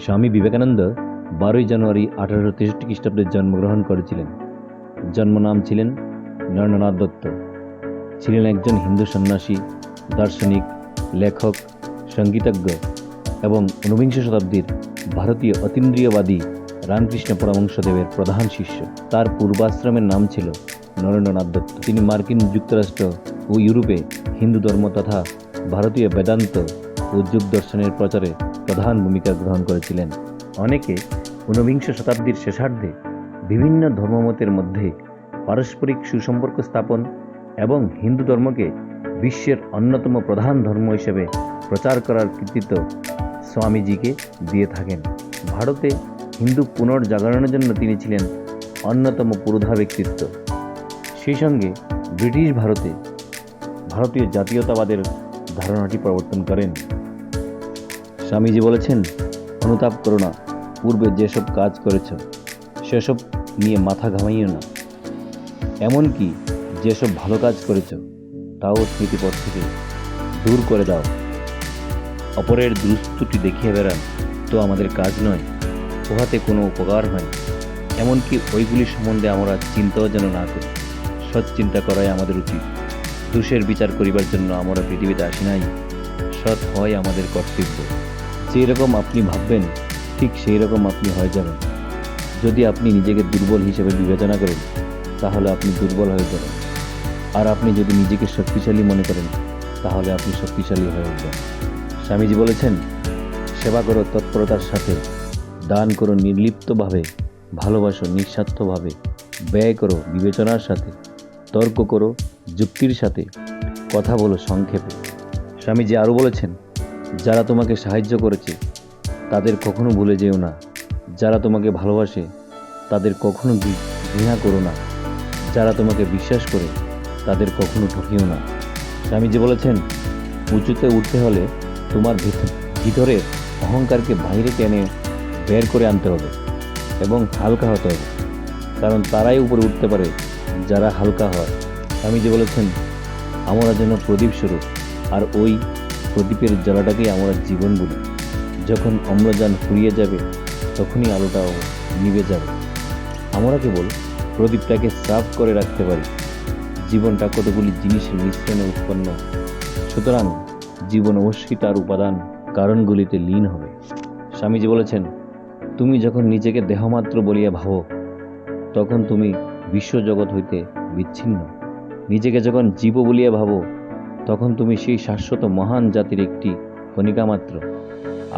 স্বামী বিবেকানন্দ 12 জানুয়ারি 1863 খ্রিস্টাব্দে জন্মগ্রহণ করেছিলেন। জন্মনাম ছিলেন নরেন্দ্রনাথ দত্ত। ছিলেন একজন হিন্দু সন্ন্যাসী, দার্শনিক, লেখক, সঙ্গীতজ্ঞ এবং ঊনবিংশ শতাব্দীর ভারতীয় অতীন্দ্রিয়বাদী রামকৃষ্ণ পরমহংসদেবের প্রধান শিষ্য। তার পূর্বাশ্রমের নাম ছিল নরেন্দ্রনাথ দত্ত। তিনি মার্কিন যুক্তরাষ্ট্র ও ইউরোপে হিন্দু ধর্ম তথা ভারতীয় বেদান্ত ও যুগ দর্শনের প্রচারে প্রধান ভূমিকা গ্রহণ করেছিলেন। অনেকে ঊনবিংশ শতাব্দীর শেষার্ধে বিভিন্ন ধর্মমতের মধ্যে পারস্পরিক সুসম্পর্ক স্থাপন এবং হিন্দু ধর্মকে বিশ্বের অন্যতম প্রধান ধর্ম হিসেবে প্রচার করার কৃতিত্ব স্বামীজিকে দিয়ে থাকেন। ভারতে হিন্দু পুনর্জাগরণের জন্য তিনি ছিলেন অন্যতম পুরোধা ব্যক্তিত্ব। সেই সঙ্গে ব্রিটিশ ভারতে ভারতীয় জাতীয়তাবাদের ধারণাটি প্রবর্তন করেন। স্বামীজি বলেছেন, অনুতাপ করো না, পূর্বে যেসব কাজ করেছ সেসব নিয়ে মাথা ঘামাইও না। এমনকি যেসব ভালো কাজ করেছ তাও স্মৃতিপথ থেকে দূর করে দাও। অপরের দুস্তুটি দেখিয়ে বেড়ান তো আমাদের কাজ নয়, উহাতে কোনো উপকার হয়। এমনকি ওইগুলি সম্বন্ধে আমরা চিন্তাও যেন না করি। সৎ চিন্তা করাই আমাদের উচিত। দোষের বিচার করিবার জন্য আমরা পৃথিবীতে আসি নাই। সৎ হয় আমাদের কর্তব্য। যেই রকম আপনি ভাববেন ঠিক সেই রকম আপনি হয়ে যাবেন। যদি আপনি নিজেকে দুর্বল হিসেবে বিবেচনা করেন তাহলে আপনি দুর্বল হয়ে যাবেন, আর আপনি যদি নিজেকে শক্তিশালী মনে করেন তাহলে আপনি শক্তিশালী হয়ে উঠবেন। স্বামীজি বলেছেন, সেবা করো তৎপরতার সাথে, দান করো নির্লিপ্তভাবে, ভালোবাসো নিঃস্বার্থভাবে, ব্যয় করো বিবেচনার সাথে, তর্ক করো যুক্তির সাথে, কথা বলো সংক্ষেপে। স্বামীজি আরও বলেছেন, যারা তোমাকে সাহায্য করেছে তাদের কখনো ভুলে যেও না। যারা তোমাকে ভালোবাসে তাদের কখনো ঘৃণা করো না। যারা তোমাকে বিশ্বাস করে তাদের কখনো ঠকিও না। স্বামীজি বলেছেন, উঁচুতে উঠতে হলে তোমার ভিতরের অহংকারকে বাইরে টেনে বের করে আনতে হবে এবং হালকা হতে হবে, কারণ তারাই উপরে উঠতে পারে যারা হালকা হয়। স্বামীজি বলেছেন, আমরা যেন প্রদীপ স্বরূপ, আর ওই প্রদীপের জ্বালাটাকেই আমরা জীবন বলি। যখন অম্লজান ফুরিয়ে যাবে তখনই আলোটাও নিভে যাবে। আমরা কেবল প্রদীপটাকে সাফ করে রাখতে পারি। জীবনটা কতগুলি জিনিসের মিশ্রণে উৎপন্ন, সুতরাং জীবন অবশ্যই তার উপাদান কারণগুলিতে লীন হবে। স্বামীজি বলেছেন, তুমি যখন নিজেকে দেহমাত্র বলিয়া ভাবো তখন তুমি বিশ্বজগৎ হইতে বিচ্ছিন্ন। নিজেকে যখন জীব বলিয়া ভাবো তখন তুমি সেই শাশ্বত মহান জাতির একটি কণিকা মাত্র।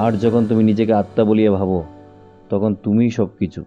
আর যখন তুমি নিজেকে আত্মা বলিয়া ভাবো তখন তুমিই সব কিছু।